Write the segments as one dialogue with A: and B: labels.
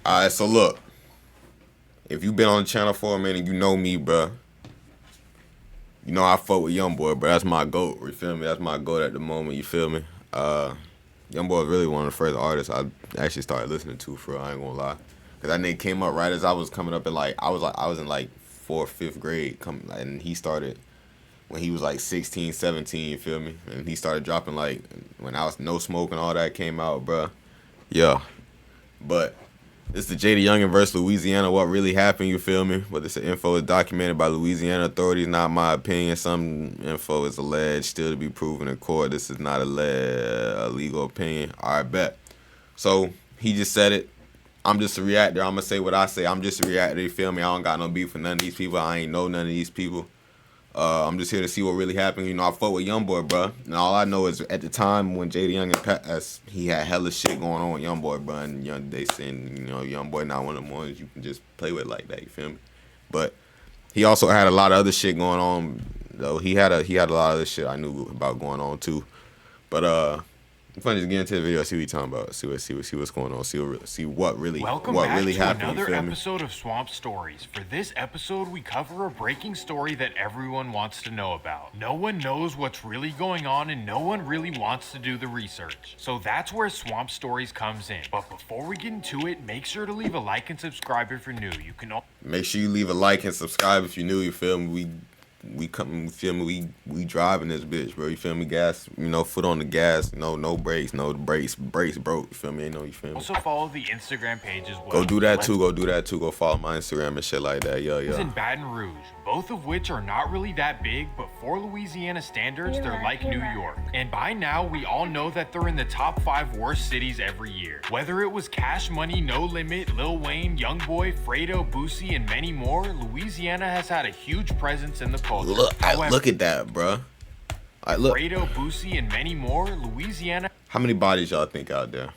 A: Alright, so look. If you been on the channel for a minute, you know me, bruh. You know I fuck with YoungBoy, bro. That's my GOAT, you feel me? That's my GOAT at the moment, you feel me? YoungBoy is really one of the first artists I actually started listening to, for real, I ain't gonna lie. Cause that nigga came up right as I was coming up in I was in like 4th, 5th grade, and he started when he was like 16, 17, you feel me? And he started dropping like when I was No Smoke and all that came out, bruh. Yeah. But this is the JayDaYoungan versus Louisiana. What really happened, you feel me? But this info is documented by Louisiana authorities, not my opinion. Some info is alleged, still to be proven in court. This is not a legal opinion. All right, bet. So he just said it. I'm just a reactor. I'm going to say what I say. I'm just a reactor, you feel me? I don't got no beef with none of these people. I ain't know none of these people. I'm just here to see what really happened. You know, I fuck with YoungBoy, bro. And all I know is at the time when JayDaYoungan passed, he had hella shit going on with YoungBoy, bro. And they saying, you know, YoungBoy not one of them ones you can just play with like that, you feel me? But he also had a lot of other shit going on, though. He had a lot of other shit I knew about going on too. But I'm fun just get into the video, see what he's talking about, see what's going on, see what really
B: Welcome
A: what
B: back
A: really
B: to
A: happened.
B: Another episode of Swamp Stories. For this episode, we cover a breaking story that everyone wants to know about. No one knows what's really going on, and no one really wants to do the research. So that's where Swamp Stories comes in. But before we get into it, make sure to leave a like and subscribe if you're new. You can
A: make sure you leave a like and subscribe if you're new. You feel me? We come, you feel me? We driving this bitch, bro. You feel me? Gas, you know, foot on the gas. No brakes, brace broke. You feel me? You feel me?
B: Also follow the Instagram page as well.
A: Go do that too. Go follow my Instagram and shit like that. Yeah.
B: In Baton Rouge, both of which are not really that big, but for Louisiana standards, they're like New York. And by now, we all know that they're in the top 5 worst cities every year. Whether it was Cash Money, No Limit, Lil Wayne, YoungBoy, Fredo, Boosie, and many more, Louisiana has had a huge presence in the culture.
A: Look at that, bro. Look.
B: Fredo, Boosie, and many more, Louisiana.
A: How many bodies y'all think out there?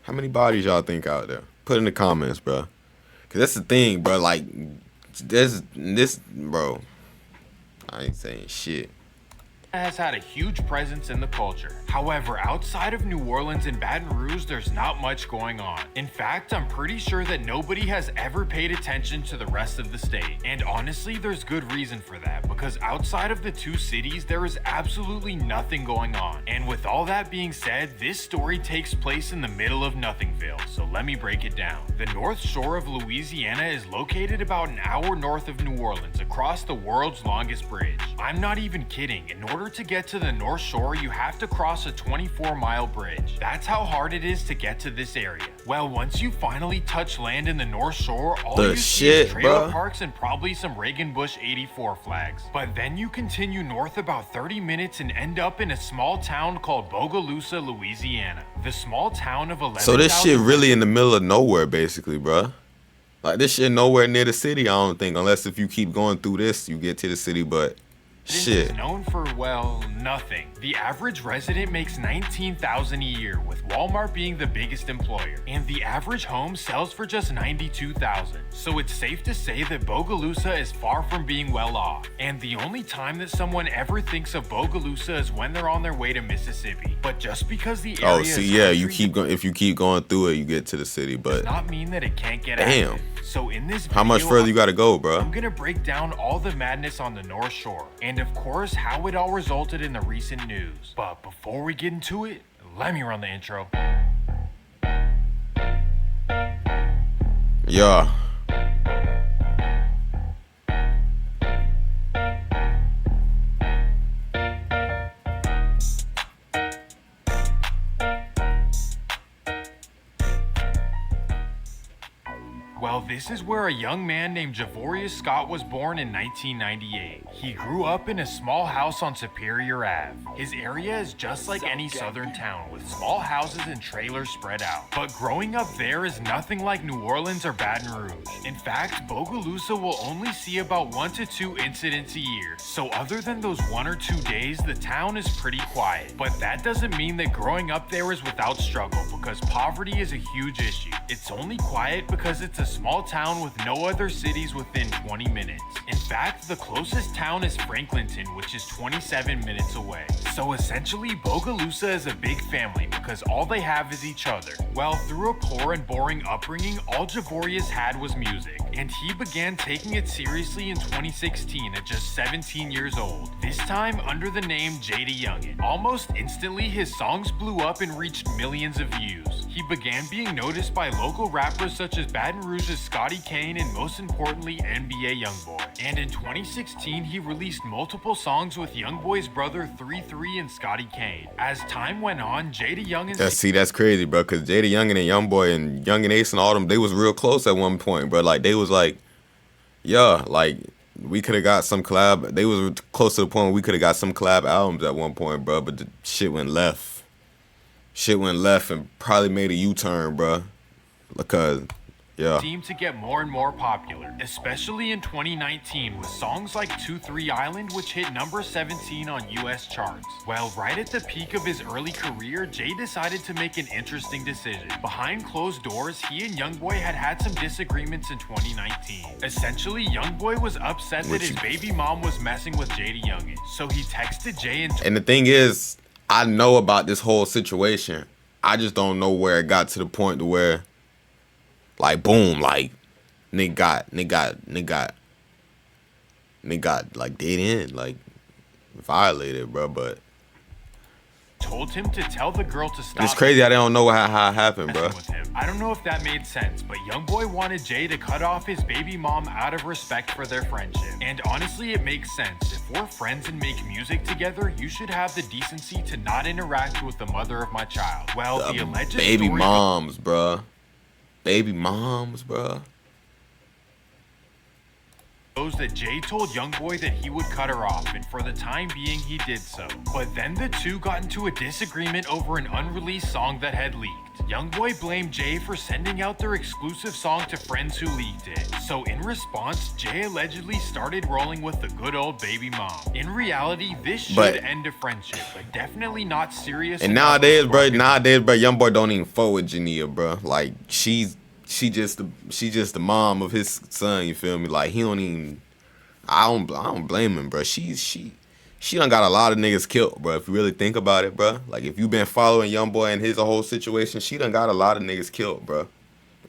A: How many bodies y'all think out there? Put in the comments, bro. Cause that's the thing, bro. Like, this, bro. I ain't saying shit.
B: Has had a huge presence in the culture. However, outside of New Orleans and Baton Rouge, there's not much going on. In fact, I'm pretty sure that nobody has ever paid attention to the rest of the state. And honestly, there's good reason for that, because outside of the 2 cities, there is absolutely nothing going on. And with all that being said, this story takes place in the middle of Nothingville, so let me break it down. The North Shore of Louisiana is located about an hour north of New Orleans, across the world's longest bridge. I'm not even kidding. In order to get to the North Shore, you have to cross a 24-mile bridge. That's how hard it is to get to this area. Well, once you finally touch land in the North Shore, all you see is trailer parks and probably some Reagan Bush 84 flags. But then you continue north about 30 minutes and end up in a small town called Bogalusa, Louisiana. The small town of 11,000.
A: So this shit really in the middle of nowhere, basically, bro. Like, this shit nowhere near the city, I don't think. Unless if you keep going through this, you get to the city, but shit.
B: Is known for, well, nothing. The average resident makes $19,000 a year, with Walmart being the biggest employer, and the average home sells for just $92,000. So it's safe to say that Bogalusa is far from being well off. And the only time that someone ever thinks of Bogalusa is when they're on their way to Mississippi. But just because the area
A: if you keep going through it, you get to the city, but
B: does not mean that it can't get
A: damn.
B: So in this video,
A: how much further you gotta go, bro?
B: I'm gonna break down all the madness on the North Shore, and of course how it all resulted in the recent news. But before we get into it, let me run the intro.
A: Yeah.
B: Well, this is where a young man named Javorius Scott was born in 1998. He grew up in a small house on Superior Ave. His area is just like any southern town, with small houses and trailers spread out. But growing up there is nothing like New Orleans or Baton Rouge. In fact, Bogalusa will only see about 1 to 2 incidents a year. So other than those 1 or 2 days, the town is pretty quiet. But that doesn't mean that growing up there is without struggle, because poverty is a huge issue. It's only quiet because it's a small small town with no other cities within 20 minutes. In fact, the closest town is Franklinton, which is 27 minutes away. So essentially, Bogalusa is a big family because all they have is each other. Well, through a poor and boring upbringing, all Javorius had was music, and he began taking it seriously in 2016 at just 17 years old, this time under the name JayDaYoungan. Almost instantly, his songs blew up and reached millions of views. He began being noticed by local rappers such as Baton Rouge's Scotty Kane and most importantly NBA YoungBoy. And in 2016, he released multiple songs with YoungBoy's brother 3-3 and Scotty Kane. As time went on, JayDaYoungan...
A: That's crazy, bro, because JayDaYoungan and YoungBoy and Young and Ace and all them, they was real close at one point, bro. Like, they was like, yeah, like, we could have got some collab. They was close to the point where we could have got some collab albums at one point, bro, but the shit went left. Shit went left and probably made a U-turn, bro. Because, yeah.
B: Seemed to get more and more popular, especially in 2019 with songs like 2-3 Island, which hit number 17 on US charts. Well, right at the peak of his early career, Jay decided to make an interesting decision. Behind closed doors, he and YoungBoy had some disagreements in 2019. Essentially, YoungBoy was upset that his baby mom was messing with JayDaYoungan, so he texted Jay
A: and the thing is, I know about this whole situation. I just don't know where it got to the point to where, like, boom, like, nigga got like dead in, like, violated, bro. But
B: told him to tell the girl to stop.
A: It's crazy I don't know how it happened, bro.
B: I don't know if that made sense, but YoungBoy wanted Jay to cut off his baby mom out of respect for their friendship. And honestly, it makes sense. If we're friends and make music together, you should have the decency to not interact with the mother of my child. Well, the alleged
A: baby moms, bro. Baby moms, bro.
B: That Jay told YoungBoy that he would cut her off, and for the time being, he did so. But then the two got into a disagreement over an unreleased song that had leaked. YoungBoy blamed Jay for sending out their exclusive song to friends who leaked it. So in response, Jay allegedly started rolling with the good old baby mom. In reality, this should end a friendship, but definitely not serious.
A: And nowadays, bro, YoungBoy don't even fuck with Jania, bro. Like, she just the mom of his son, you feel me? Like, he don't even, I don't blame him, bro. She done got a lot of niggas killed, bro. If you really think about it, bro. Like, if you been following YoungBoy and his whole situation, she done got a lot of niggas killed, bro.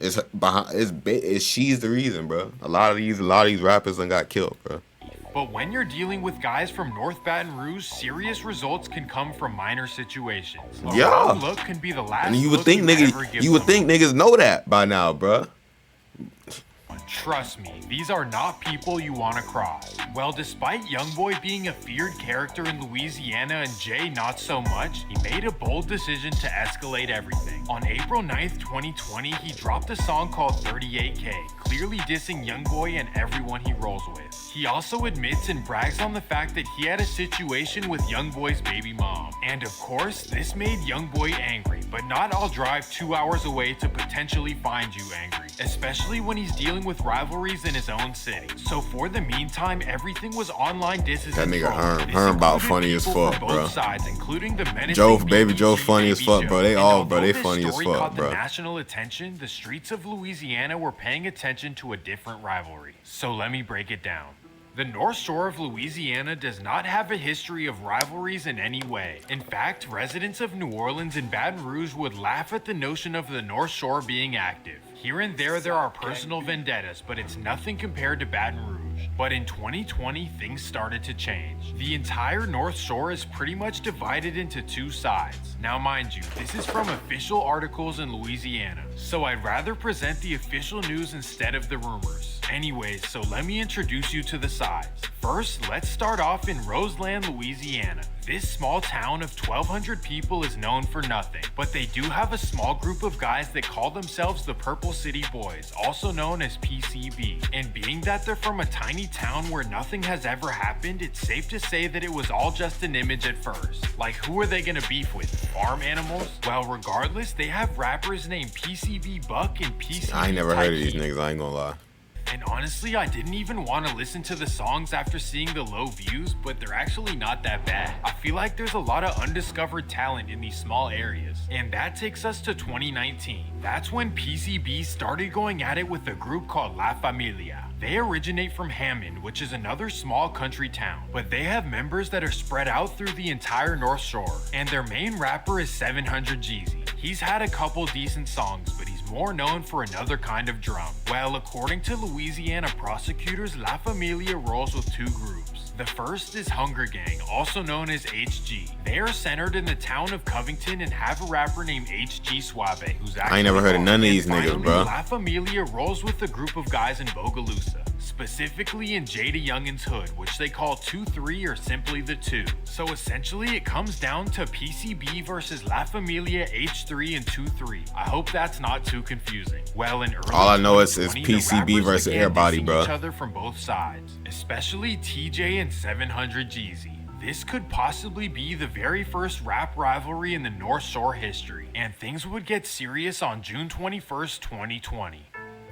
A: She's the reason, bro. A lot of these rappers done got killed, bro.
B: But when you're dealing with guys from North Baton Rouge, serious results can come from minor situations.
A: Yeah.
B: Look can be the last.
A: And you would think niggas know that by now, bro.
B: Trust me, these are not people you want to cross. Well, despite YoungBoy being a feared character in Louisiana and Jay not so much, he made a bold decision to escalate everything. On April 9th, 2020, he dropped a song called 38K, clearly dissing YoungBoy and everyone he rolls with. He also admits and brags on the fact that he had a situation with YoungBoy's baby mom. And of course, this made YoungBoy angry, but not I'll drive 2 hours away to potentially find you angry, especially when he's dealing with rivalries in his own city. So for the meantime, everything was online disses.
A: That nigga Herm about funny as fuck, bro.
B: Both sides, including the
A: Baby Joe funny as fuck, bro. They funny as fuck, bro.
B: The national attention, the streets of Louisiana were paying attention to a different rivalry. So let me break it down. The North Shore of Louisiana does not have a history of rivalries in any way. In fact, residents of New Orleans and Baton Rouge would laugh at the notion of the North Shore being active. Here and there are personal vendettas, but it's nothing compared to Baton Rouge. But in 2020, things started to change. The entire North Shore is pretty much divided into two sides. Now mind you, this is from official articles in Louisiana, so I'd rather present the official news instead of the rumors. Anyways, so let me introduce you to the sides. First, let's start off in Roseland, Louisiana. This small town of 1,200 people is known for nothing, but they do have a small group of guys that call themselves the Purple City Boys, also known as PCB. And being that they're from a tiny town where nothing has ever happened, it's safe to say that it was all just an image at first. Like, who are they gonna beef with? Farm animals? Well, regardless, they have rappers named PCB Buck and PCB
A: I ain't never heard of these
B: Tyke.
A: niggas, I ain't gonna lie.
B: And honestly, I didn't even want to listen to the songs after seeing the low views, but they're actually not that bad. I feel like there's a lot of undiscovered talent in these small areas. And that takes us to 2019. That's when PCB started going at it with a group called La Familia. They originate from Hammond, which is another small country town, but they have members that are spread out through the entire North Shore, and their main rapper is 700 Jeezy. He's had a couple decent songs, but he's more known for another kind of drum. Well, according to Louisiana prosecutors, La Familia rolls with two groups. The first is Hunger Gang, also known as HG. They are centered in the town of Covington and have a rapper named HG Suave, who's actually
A: I ain't never heard of none of these
B: finally,
A: niggas, bro.
B: La Familia rolls with a group of guys in Bogalusa, specifically in JayDaYoungan's hood, which they call 2-3 or simply the 2. So essentially it comes down to PCB versus La Familia H3 and 2-3. I hope that's not too confusing. Well, in early
A: All I know is
B: 2020, the
A: PCB
B: rappers
A: versus
B: began
A: everybody,
B: dissing
A: bro.
B: each other from both sides, especially TJ and 700 Jeezy. This could possibly be the very first rap rivalry in the North Shore history, and things would get serious on June 21st, 2020.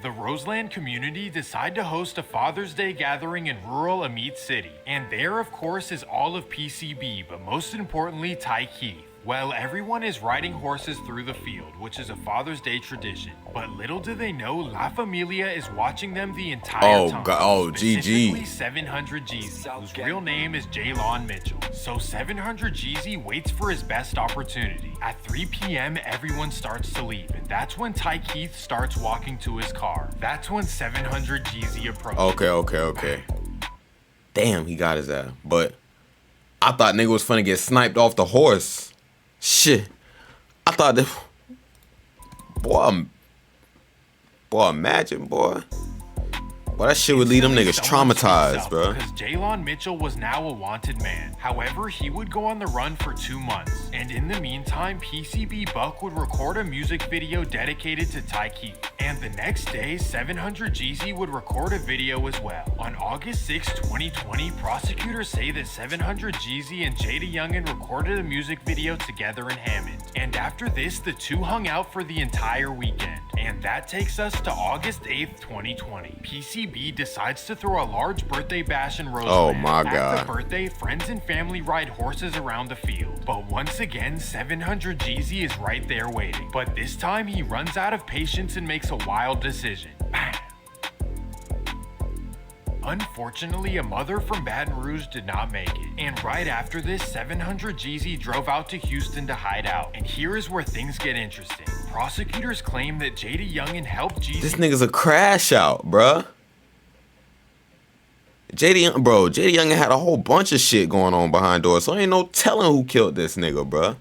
B: The Roseland community decide to host a Father's Day gathering in rural Amit City, and there of course is all of PCB, but most importantly Ty Keith. Well, everyone is riding horses through the field, which is a Father's Day tradition. But little do they know, La Familia is watching them the entire time.
A: GG.
B: Specifically 700 Jeezy, whose real name is Jaylon Mitchell. So 700 Jeezy waits for his best opportunity. At 3 p.m., everyone starts to leave, and that's when Ty Keith starts walking to his car. That's when 700 Jeezy approaches.
A: Okay. Damn, he got his ass. But I thought nigga was finna get sniped off the horse. Shit, I thought that, boy, imagine, boy, that shit would leave them niggas traumatized, bro.
B: Because Jaylon Mitchell was now a wanted man. However, he would go on the run for 2 months, and in the meantime, PCB Buck would record a music video dedicated to Ty Keith. And the next day, 700 Jeezy would record a video as well. On August 6, 2020, prosecutors say that 700 Jeezy and JayDaYoungan recorded a music video together in Hammond. And after this, the two hung out for the entire weekend. And that takes us to August 8th, 2020. PCB decides to throw a large birthday bash in Roseland.
A: Oh my God.
B: At the birthday, friends and family ride horses around the field. But once again, 700 Jeezy is right there waiting. But this time, he runs out of patience and makes a wild decision. Bam! Unfortunately, a mother from Baton Rouge did not make it. And right after this, 700 Jeezy drove out to Houston to hide out. And here is where things get interesting. Prosecutors claim that JayDaYoungan helped Jeezy.
A: This nigga's a crash out, bruh. JayDaYoungan had a whole bunch of shit going on behind doors, so ain't no telling who killed this nigga, bruh.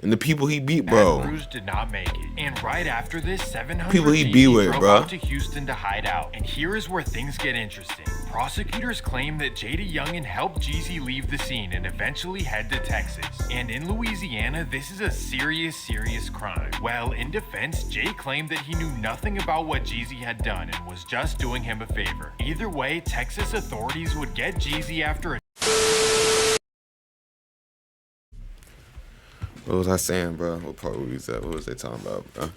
A: And the people he beat, bro.
B: Baton Rouge did not make it. And right after this, 700
A: people he beat with,
B: drove
A: bro.
B: out to Houston to hide out. And here is where things get interesting. Prosecutors claim that JayDaYoungan helped Jeezy leave the scene and eventually head to Texas. And in Louisiana, this is a serious crime. Well, in defense, Jay claimed that he knew nothing about what Jeezy had done and was just doing him a favor. Either way, Texas authorities would get Jeezy after a
A: What was I saying, bro? What part was that? What was they talking about, bro?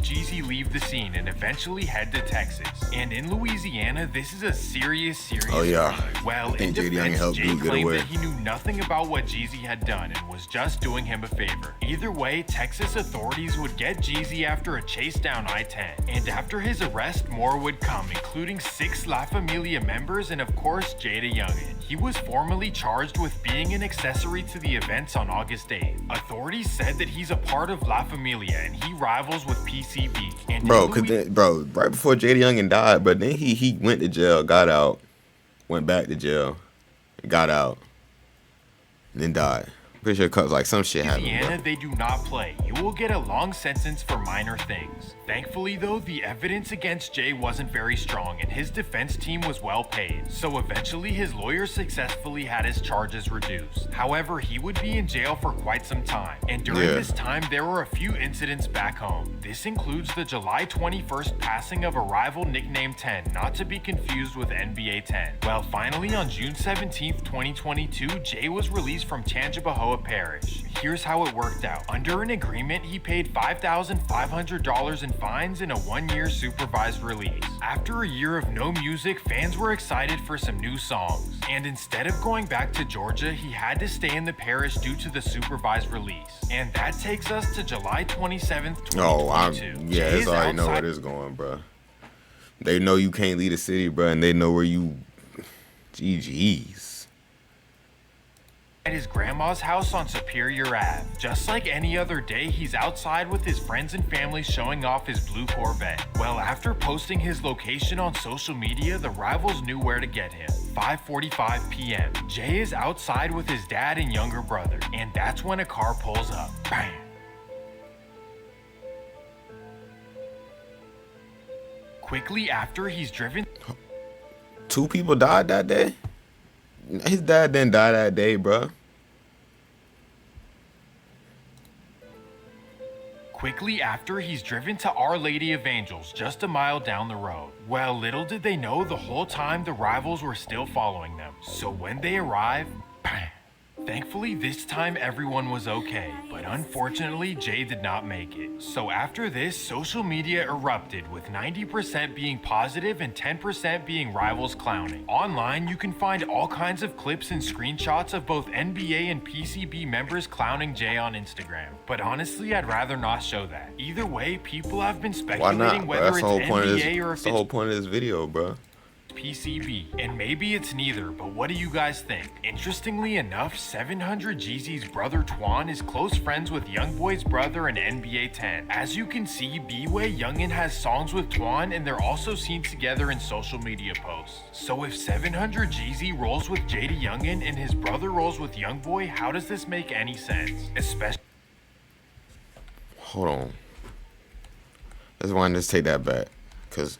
B: Jeezy leave the scene and eventually head to Texas. And in Louisiana, this is a serious
A: Oh, yeah.
B: crime. Well,
A: I think
B: in
A: JayDaYoungan
B: defense,
A: helped
B: Jay
A: dude get
B: claimed
A: away.
B: that he knew nothing about what Jeezy had done and was just doing him a favor. Either way, Texas authorities would get Jeezy after a chase down I-10. And after his arrest, more would come, including 6 La Familia members and of course JayDaYoungan. He was formally charged with being an accessory to the events on August 8th. Authorities said that he's a part of La Familia and he rivals with PCB. And
A: right before JayDaYoungan died, but then he went to jail, got out, went back to jail, got out, and then died. Pretty sure cause like some shit happened.
B: Louisiana, they do not play. You will get a long sentence for minor things. Thankfully though, the evidence against Jay wasn't very strong and his defense team was well paid. So eventually his lawyer successfully had his charges reduced. However, he would be in jail for quite some time. And during this time, there were a few incidents back home. This includes the July 21st passing of a rival nicknamed 10, not to be confused with NBA 10. Well, finally on June 17th, 2022, Jay was released from Tangipahoa a parish. Here's how it worked out. Under an agreement, he paid $5,500 in fines and a 1-year supervised release. After a year of no music, fans were excited for some new songs. And instead of going back to Georgia, he had to stay in the parish due to the supervised release. And that takes us to July 27th, 2022.
A: Yeah, that's already know where this is going, bro. They know you can't leave the city, bro, and they know where you... GG's.
B: At his grandma's house on Superior Ave. Just like any other day, he's outside with his friends and family showing off his blue Corvette. Well, after posting his location on social media, the rivals knew where to get him. 5:45 p.m. Jay is outside with his dad and younger brother, and that's when a car pulls up. Bam! Quickly after, he's driven...
A: 2 people died that day? His dad didn't die that day, bro.
B: Quickly after, he's driven to Our Lady of Angels, just a mile down the road. Well, little did they know the whole time the rivals were still following them. So when they arrive, bam! Thankfully, this time everyone was okay, but unfortunately, Jay did not make it. So after this, social media erupted, with 90% being positive and 10% being rivals clowning. Online, you can find all kinds of clips and screenshots of both NBA and PCB members clowning Jay on Instagram. But honestly, I'd rather not show that. Either way, people have been speculating whether it's NBA or if it's
A: the whole point of this video, bro.
B: PCB, and maybe it's neither, but what do you guys think? Interestingly enough, 700 Jeezy's brother Twan is close friends with YoungBoy's brother in NBA 10. As you can see, JayDaYoungan has songs with Twan, and they're also seen together in social media posts. So if 700 Jeezy rolls with JayDaYoungan and his brother rolls with YoungBoy, how does this make any sense? Especially...
A: Hold on. Let's want to just take that back, because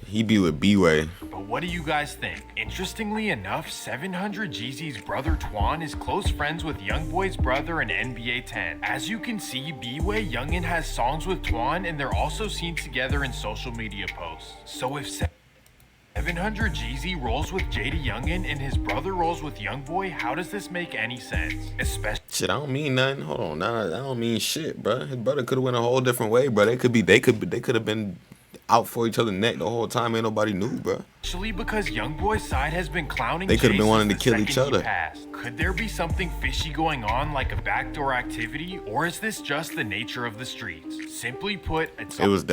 A: he be with B-Way.
B: But what do you guys think? Interestingly enough, 700 Jeezy's brother Twan is close friends with YoungBoy's brother in NBA 10. As you can see, JayDaYoungan has songs with Twan, and they're also seen together in social media posts. So if 700 Jeezy rolls with JayDaYoungan and his brother rolls with YoungBoy, how does this make any sense? Especially...
A: Shit, I don't mean nothing. Hold on, nah, I don't mean shit, bro. His brother could have went a whole different way, bro. They could have been out for each other's neck the whole time. Ain't nobody knew, bro.
B: Especially because YoungBoy's side has been clowning.
A: They could have been wanting to kill each other.
B: Could there be something fishy going on, like a backdoor activity, or is this just the nature of the streets? Simply put,
A: it was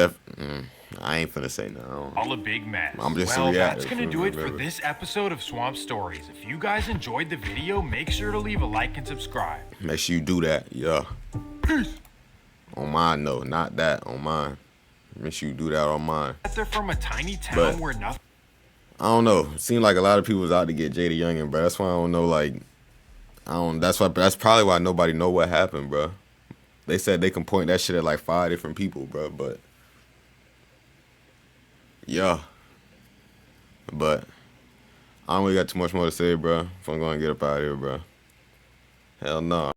A: I ain't finna say no.
B: All a big mess.
A: I'm just
B: that's gonna do it for this episode of Swamp Stories. If you guys enjoyed the video, make sure to leave a like and subscribe.
A: Make sure you do that, yeah.
B: Peace.
A: On mine, no, not that. On mine. Make sure you do that on mine.
B: They're from a tiny town where nothing...
A: I don't know. It seemed like a lot of people was out to get JayDaYoungan, bro. That's why I don't know, like... That's probably why nobody know what happened, bro. They said they can point that shit at like 5 different people, bro, but... Yeah. But... I don't really got too much more to say, bro. If I'm gonna get up out of here, bro. Hell no.